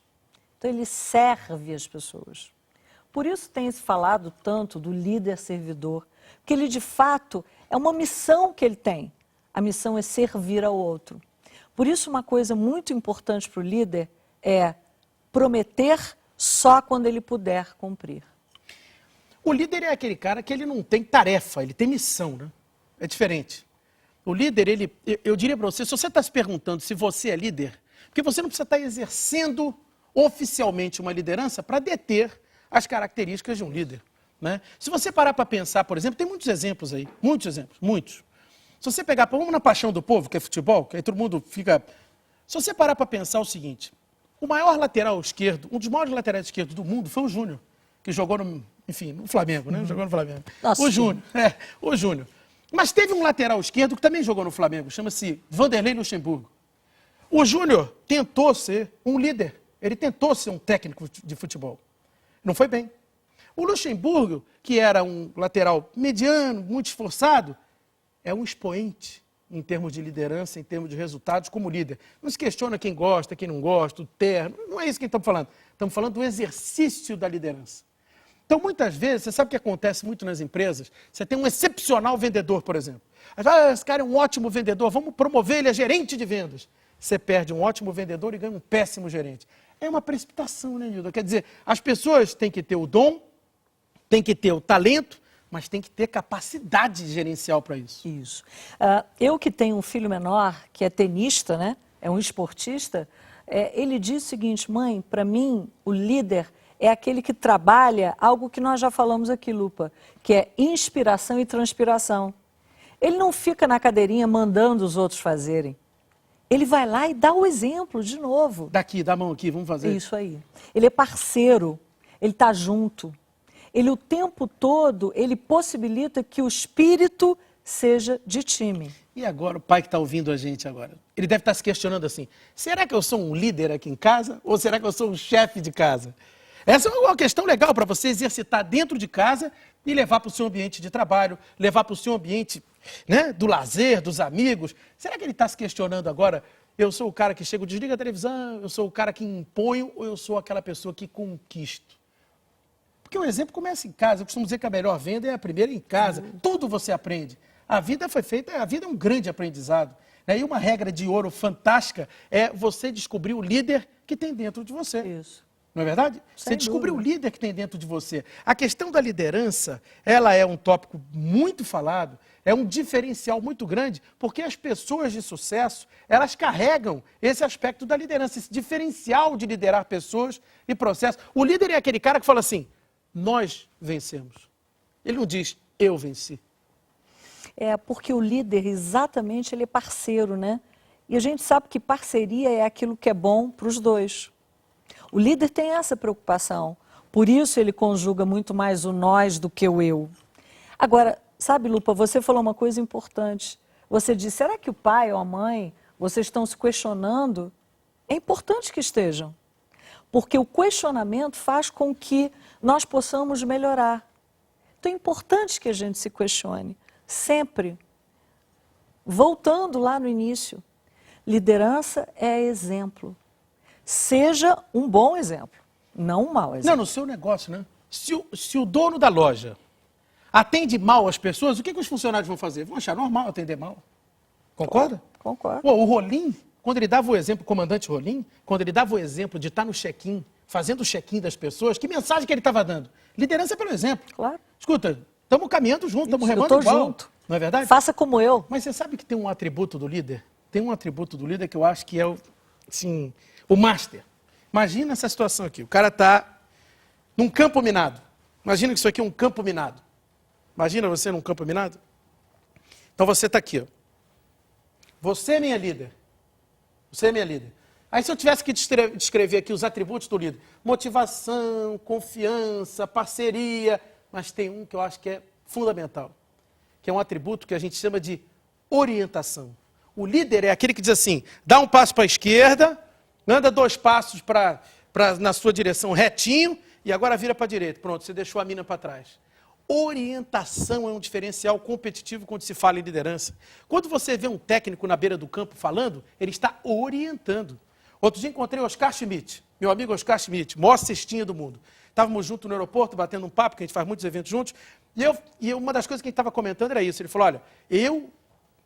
Então, ele serve as pessoas. Por isso tem se falado tanto do líder servidor, porque ele, de fato, é uma missão que ele tem. A missão é servir ao outro. Por isso, uma coisa muito importante para o líder é prometer só quando ele puder cumprir. O líder é aquele cara que ele não tem tarefa, ele tem missão, né? É diferente. O líder, eu diria para você, se você está se perguntando se você é líder, porque você não precisa estar exercendo oficialmente uma liderança para deter as características de um líder, né? Se você parar para pensar, por exemplo, tem muitos exemplos aí, muitos exemplos, muitos. Se você pegar, vamos na paixão do povo, que é futebol, que aí todo mundo fica... Se você parar para pensar o seguinte, o maior lateral esquerdo, um dos maiores laterais esquerdos do mundo foi o Júnior, que jogou no Flamengo, né? Jogou no Flamengo. Nossa, o Júnior. Mas teve um lateral esquerdo que também jogou no Flamengo, chama-se Vanderlei Luxemburgo. O Júnior tentou ser um líder, ele tentou ser um técnico de futebol. Não foi bem. O Luxemburgo, que era um lateral mediano, muito esforçado, é um expoente em termos de liderança, em termos de resultados como líder. Não se questiona quem gosta, quem não gosta, o terno, não é isso que estamos falando. Estamos falando do exercício da liderança. Então, muitas vezes, você sabe o que acontece muito nas empresas? Você tem um excepcional vendedor, por exemplo. Esse cara é um ótimo vendedor, vamos promover ele a gerente de vendas. Você perde um ótimo vendedor e ganha um péssimo gerente. É uma precipitação, né, Nilda? Quer dizer, as pessoas têm que ter o dom, têm que ter o talento, mas tem que ter capacidade gerencial para isso. Isso. Eu que tenho um filho menor, que é tenista, né? É um esportista, ele diz o seguinte, mãe, para mim, o líder é aquele que trabalha algo que nós já falamos aqui, Lupa, que é inspiração e transpiração. Ele não fica na cadeirinha mandando os outros fazerem. Ele vai lá e dá o exemplo de novo. Daqui, dá a mão aqui, vamos fazer. Isso aí. Ele é parceiro, ele está junto. Ele o tempo todo, ele possibilita que o espírito seja de time. E agora, o pai que está ouvindo a gente agora, ele deve estar se questionando assim, será que eu sou um líder aqui em casa ou será que eu sou um chefe de casa? Essa é uma questão legal para você exercitar dentro de casa e levar para o seu ambiente de trabalho, levar para o seu ambiente, né, do lazer, dos amigos. Será que ele está se questionando agora, eu sou o cara que chega, desliga a televisão, eu sou o cara que imponho ou eu sou aquela pessoa que conquisto? Porque o exemplo começa em casa. Eu costumo dizer que a melhor venda é a primeira em casa. Tudo você aprende. A vida foi feita, a vida é um grande aprendizado. E uma regra de ouro fantástica é você descobrir o líder que tem dentro de você. Isso. Não é verdade? Sem Você descobrir o dúvida. líder que tem dentro de você. A questão da liderança, ela é um tópico muito falado, é um diferencial muito grande, porque as pessoas de sucesso, elas carregam esse aspecto da liderança, esse diferencial de liderar pessoas e processos. O líder é aquele cara que fala assim, nós vencemos. Ele não diz, eu venci. Porque o líder, exatamente, ele é parceiro, né? E a gente sabe que parceria é aquilo que é bom para os dois. O líder tem essa preocupação. Por isso ele conjuga muito mais o nós do que o eu. Agora, sabe, Lupa, você falou uma coisa importante. Você disse, será que o pai ou a mãe, vocês estão se questionando? É importante que estejam. Porque o questionamento faz com que nós possamos melhorar. Então é importante que a gente se questione, sempre. Voltando lá no início, liderança é exemplo. Seja um bom exemplo, não um mau exemplo. Não, no seu negócio, né? Se o dono da loja atende mal as pessoas, o que os funcionários vão fazer? Vão achar normal atender mal. Concorda? Concordo. Pô, o Rolim, quando ele dava o exemplo, o comandante Rolim, quando ele dava o exemplo de estar no check-in, fazendo o check-in das pessoas, que mensagem que ele estava dando? Liderança pelo exemplo. Claro. Escuta, estamos caminhando junto, estamos Eu remando estou igual. junto. Não é verdade? Faça como eu. Mas você sabe que tem um atributo do líder? Tem um atributo do líder que eu acho que é o master. Imagina essa situação aqui. O cara está num campo minado. Imagina que isso aqui é um campo minado. Imagina você num campo minado. Então você está aqui. Ó. Você é minha líder. Você é minha líder. Aí se eu tivesse que descrever aqui os atributos do líder, motivação, confiança, parceria, mas tem um que eu acho que é fundamental, que é um atributo que a gente chama de orientação. O líder é aquele que diz assim, dá um passo para a esquerda, anda 2 passos na sua direção retinho e agora vira para a direita. Pronto, você deixou a mina para trás. Orientação é um diferencial competitivo quando se fala em liderança. Quando você vê um técnico na beira do campo falando, ele está orientando. Outro dia encontrei o Oscar Schmidt, meu amigo Oscar Schmidt, maior cestinha do mundo. Estávamos juntos no aeroporto, batendo um papo, que a gente faz muitos eventos juntos, e uma das coisas que a gente estava comentando era isso. Ele falou, olha, eu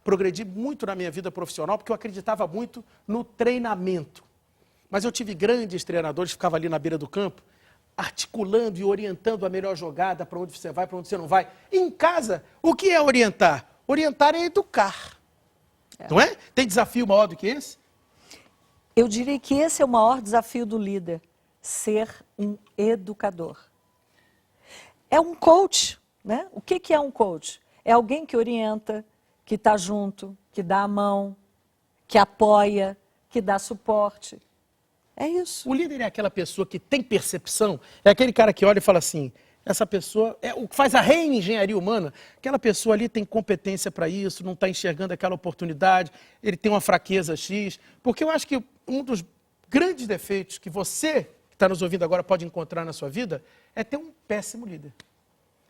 progredi muito na minha vida profissional porque eu acreditava muito no treinamento. Mas eu tive grandes treinadores que ficavam ali na beira do campo, articulando e orientando a melhor jogada, para onde você vai, para onde você não vai. Em casa, o que é orientar? Orientar é educar. Não é? Tem desafio maior do que esse? Eu diria que esse é o maior desafio do líder, ser um educador. É um coach, né? O que é um coach? É alguém que orienta, que está junto, que dá a mão, que apoia, que dá suporte. É isso. O líder é aquela pessoa que tem percepção, é aquele cara que olha e fala assim, essa pessoa, é o que faz a reengenharia humana, aquela pessoa ali tem competência para isso, não está enxergando aquela oportunidade, ele tem uma fraqueza X, porque eu acho que um dos grandes defeitos que você, que está nos ouvindo agora, pode encontrar na sua vida, é ter um péssimo líder.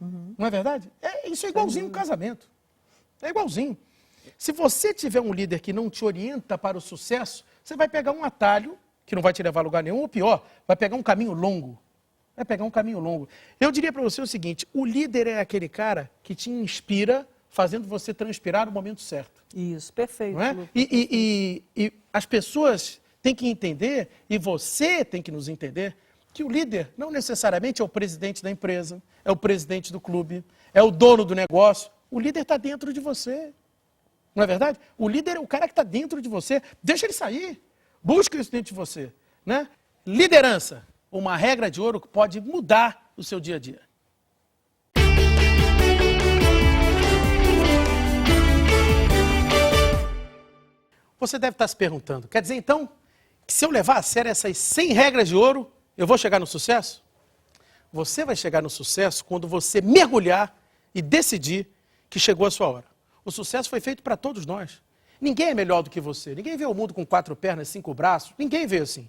Não é verdade? Isso é igualzinho um casamento. É igualzinho. Se você tiver um líder que não te orienta para o sucesso, você vai pegar um atalho que não vai te levar a lugar nenhum, ou pior, vai pegar um caminho longo. Vai pegar um caminho longo. Eu diria para você o seguinte, o líder é aquele cara que te inspira, fazendo você transpirar no momento certo. Isso, perfeito. Não é? E as pessoas têm que entender, e você tem que nos entender, que o líder não necessariamente é o presidente da empresa, é o presidente do clube, é o dono do negócio. O líder está dentro de você. Não é verdade? O líder é o cara que está dentro de você. Deixa ele sair. Busca isso dentro de você. Né? Liderança, uma regra de ouro que pode mudar o seu dia a dia. Você deve estar se perguntando, quer dizer então que se eu levar a sério essas 100 regras de ouro, eu vou chegar no sucesso? Você vai chegar no sucesso quando você mergulhar e decidir que chegou a sua hora. O sucesso foi feito para todos nós. Ninguém é melhor do que você. Ninguém vê o mundo com 4 pernas, 5 braços. Ninguém vê assim.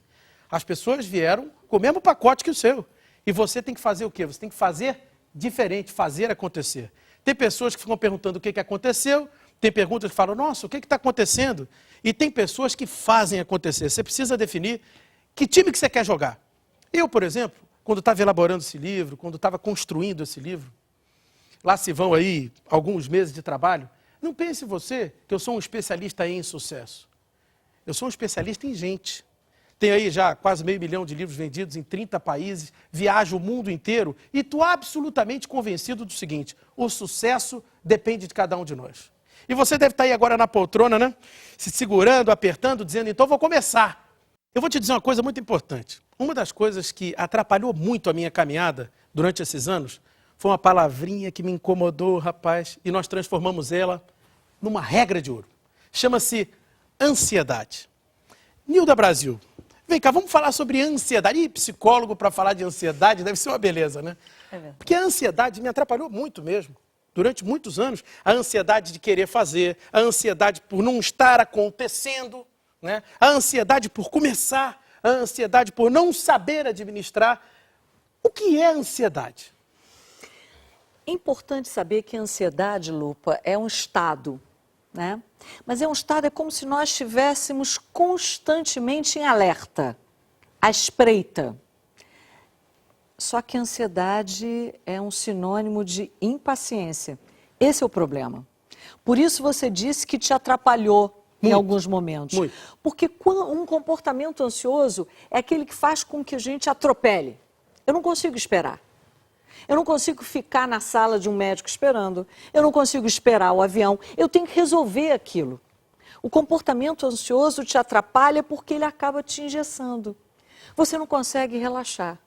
As pessoas vieram com o mesmo pacote que o seu. E você tem que fazer o quê? Você tem que fazer diferente, fazer acontecer. Tem pessoas que ficam perguntando o que aconteceu, tem perguntas que falam, nossa, o que está acontecendo? E tem pessoas que fazem acontecer. Você precisa definir que time que você quer jogar. Eu, por exemplo, quando estava elaborando esse livro, quando estava construindo esse livro, lá se vão aí alguns meses de trabalho, não pense você que eu sou um especialista em sucesso. Eu sou um especialista em gente. Tenho aí já quase 500 mil de livros vendidos em 30 países, viajo o mundo inteiro e estou absolutamente convencido do seguinte, o sucesso depende de cada um de nós. E você deve estar aí agora na poltrona, né? Se segurando, apertando, dizendo, então vou começar. Eu vou te dizer uma coisa muito importante. Uma das coisas que atrapalhou muito a minha caminhada durante esses anos foi uma palavrinha que me incomodou, rapaz, e nós transformamos ela numa regra de ouro. Chama-se ansiedade. Nilda Brasil, vem cá, vamos falar sobre ansiedade. Ih, psicólogo para falar de ansiedade deve ser uma beleza, né? É verdade. Porque a ansiedade me atrapalhou muito mesmo. Durante muitos anos, a ansiedade de querer fazer, a ansiedade por não estar acontecendo, né? A ansiedade por começar, a ansiedade por não saber administrar. O que é ansiedade? É importante saber que a ansiedade, Lupa, é um estado, né? Mas é um estado, é como se nós estivéssemos constantemente em alerta, à espreita. Só que a ansiedade é um sinônimo de impaciência. Esse é o problema. Por isso você disse que te atrapalhou em alguns momentos. Muito. Porque um comportamento ansioso é aquele que faz com que a gente atropele. Eu não consigo esperar. Eu não consigo ficar na sala de um médico esperando. Eu não consigo esperar o avião. Eu tenho que resolver aquilo. O comportamento ansioso te atrapalha porque ele acaba te engessando. Você não consegue relaxar.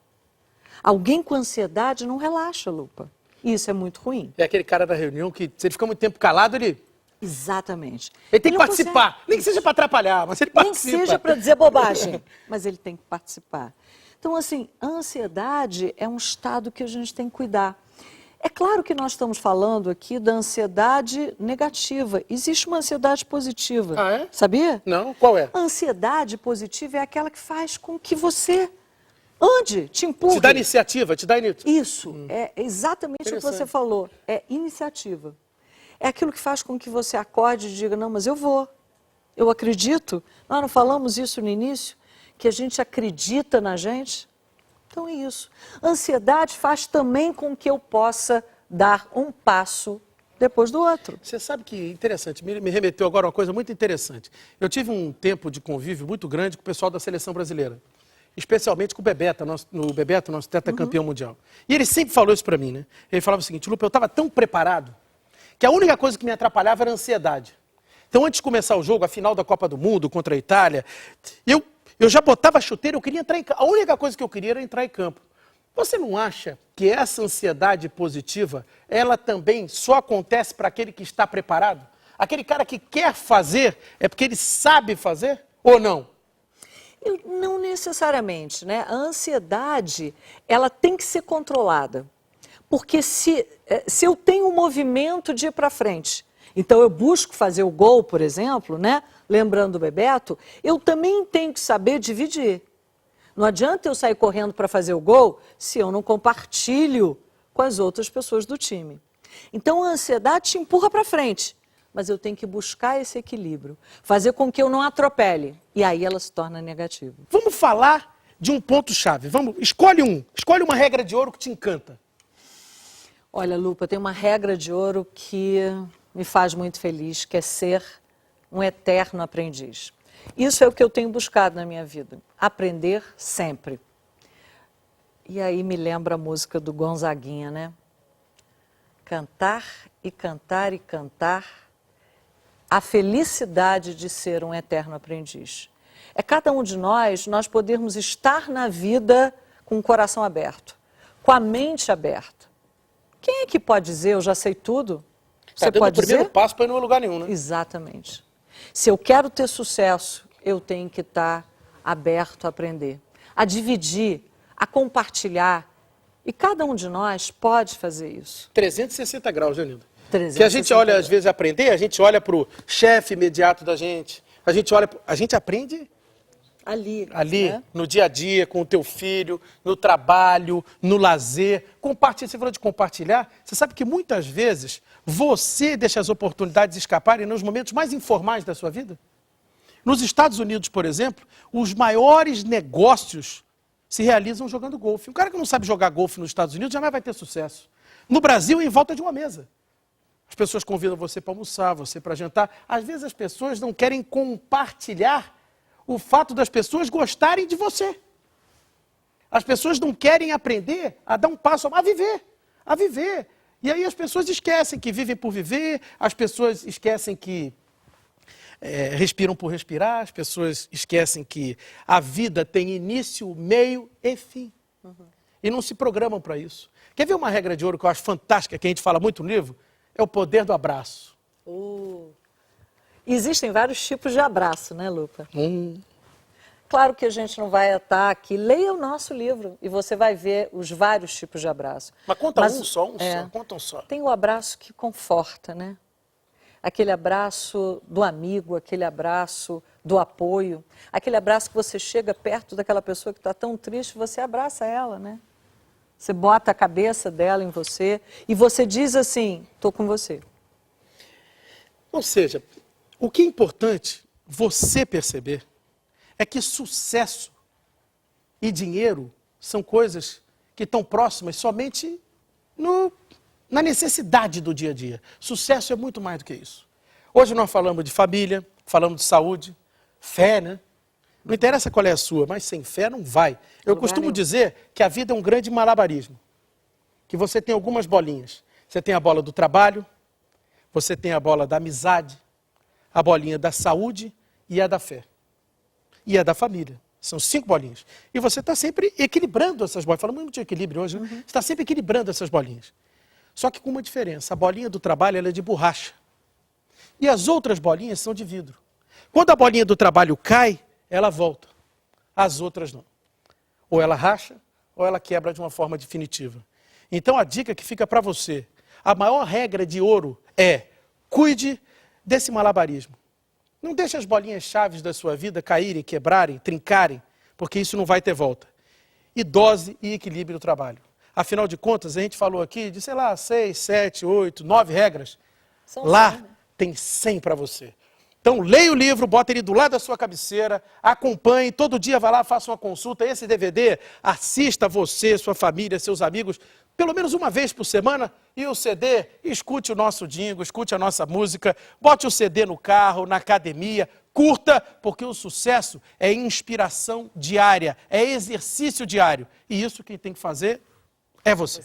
Alguém com ansiedade não relaxa, Lupa. Isso é muito ruim. É aquele cara da reunião que, se ele fica muito tempo calado, ele Exatamente. Ele tem que não participar, consegue- nem que seja para atrapalhar, mas ele Nem participa. seja para dizer bobagem, mas ele tem que participar. Então, assim, a ansiedade é um estado que a gente tem que cuidar. É claro que nós estamos falando aqui da ansiedade negativa. Existe uma ansiedade positiva. Ah, é? Sabia? Não? Qual é? A ansiedade positiva é aquela que faz com que você ande, te empurre. Te dá iniciativa, te dá iniciativa. Isso, é exatamente o que você Interessante. falou. É iniciativa. É aquilo que faz com que você acorde e diga, não, mas eu vou. Eu acredito. Nós não falamos isso no início? Que a gente acredita na gente? Então é isso. Ansiedade faz também com que eu possa dar um passo depois do outro. Você sabe que interessante, me remeteu agora uma coisa muito interessante. Eu tive um tempo de convívio muito grande com o pessoal da seleção brasileira, especialmente com o Bebeto, nosso tetracampeão mundial. E ele sempre falou isso para mim, né? Ele falava o seguinte, Lupe, eu estava tão preparado que a única coisa que me atrapalhava era a ansiedade. Então, antes de começar o jogo, a final da Copa do Mundo contra a Itália, eu já botava a chuteira, eu queria entrar em campo. A única coisa que eu queria era entrar em campo. Você não acha que essa ansiedade positiva, ela também só acontece para aquele que está preparado? Aquele cara que quer fazer, é porque ele sabe fazer ou não? Não necessariamente, né? A ansiedade, ela tem que ser controlada. Porque se eu tenho um movimento de ir para frente, então eu busco fazer o gol, por exemplo, né? Lembrando do Bebeto, eu também tenho que saber dividir. Não adianta eu sair correndo para fazer o gol se eu não compartilho com as outras pessoas do time. Então a ansiedade te empurra para frente, mas eu tenho que buscar esse equilíbrio, fazer com que eu não atropele, e aí ela se torna negativa. Vamos falar de um ponto-chave. Escolhe uma regra de ouro que te encanta. Olha, Lupa, tem uma regra de ouro que me faz muito feliz, que é ser um eterno aprendiz. Isso é o que eu tenho buscado na minha vida, aprender sempre. E aí me lembra a música do Gonzaguinha, né? Cantar e cantar e cantar, a felicidade de ser um eterno aprendiz. É cada um de nós podermos estar na vida com o coração aberto, com a mente aberta. Quem é que pode dizer, eu já sei tudo? Você pode dizer? O primeiro passo para ir não lugar nenhum, né? Exatamente. Se eu quero ter sucesso, eu tenho que estar aberto a aprender, a dividir, a compartilhar. E cada um de nós pode fazer isso. 360 graus, Janilda. 360 Que a gente olha, às vezes, aprender, a gente olha para o chefe imediato da gente, a gente aprende ali, ali, né? no dia a dia, com o teu filho, no trabalho, no lazer. Compartilha, você falou de compartilhar, você sabe que muitas vezes você deixa as oportunidades escaparem nos momentos mais informais da sua vida? Nos Estados Unidos, por exemplo, os maiores negócios se realizam jogando golfe. Um cara que não sabe jogar golfe nos Estados Unidos jamais vai ter sucesso. No Brasil, em volta de uma mesa. As pessoas convidam você para almoçar, você para jantar. Às vezes as pessoas não querem compartilhar o fato das pessoas gostarem de você. As pessoas não querem aprender a dar um passo, a viver, a viver. E aí as pessoas esquecem que vivem por viver, as pessoas esquecem que respiram por respirar, as pessoas esquecem que a vida tem início, meio e fim. E não se programam para isso. Quer ver uma regra de ouro que eu acho fantástica, que a gente fala muito no livro? É o poder do abraço. Existem vários tipos de abraço, né, Lupa? Claro que a gente não vai estar aqui. Leia o nosso livro e você vai ver os vários tipos de abraço. Mas conta só, conta um só. Tem o abraço que conforta, né? Aquele abraço do amigo, aquele abraço do apoio, aquele abraço que você chega perto daquela pessoa que está tão triste, você abraça ela, né? Você bota a cabeça dela em você e você diz assim, estou com você. Ou seja, o que é importante você perceber é que sucesso e dinheiro são coisas que estão próximas somente na necessidade do dia a dia. Sucesso é muito mais do que isso. Hoje nós falamos de família, falamos de saúde, fé, né? Não interessa qual é a sua, mas sem fé não vai. Eu costumo dizer que a vida é um grande malabarismo. Que você tem algumas bolinhas. Você tem a bola do trabalho, você tem a bola da amizade, a bolinha da saúde e a da fé. E a da família. São 5 bolinhas. E você está sempre equilibrando essas bolinhas. Falamos muito de equilíbrio hoje, né? Você está sempre equilibrando essas bolinhas. Só que com uma diferença. A bolinha do trabalho ela é de borracha. E as outras bolinhas são de vidro. Quando a bolinha do trabalho cai, ela volta. As outras não. Ou ela racha, ou ela quebra de uma forma definitiva. Então a dica que fica para você, a maior regra de ouro é: cuide desse malabarismo. Não deixe as bolinhas chaves da sua vida caírem, quebrarem, trincarem, porque isso não vai ter volta. E dose e equilíbrio o trabalho. Afinal de contas, a gente falou aqui de, 6, 7, 8, 9 regras. Lá tem 100 para você. Então, leia o livro, bota ele do lado da sua cabeceira, acompanhe, todo dia vá lá, faça uma consulta. Esse DVD, assista você, sua família, seus amigos, pelo menos uma vez por semana. E o CD, escute o nosso jingle, escute a nossa música, bote o CD no carro, na academia, curta, porque o sucesso é inspiração diária, é exercício diário. E isso quem tem que fazer é você.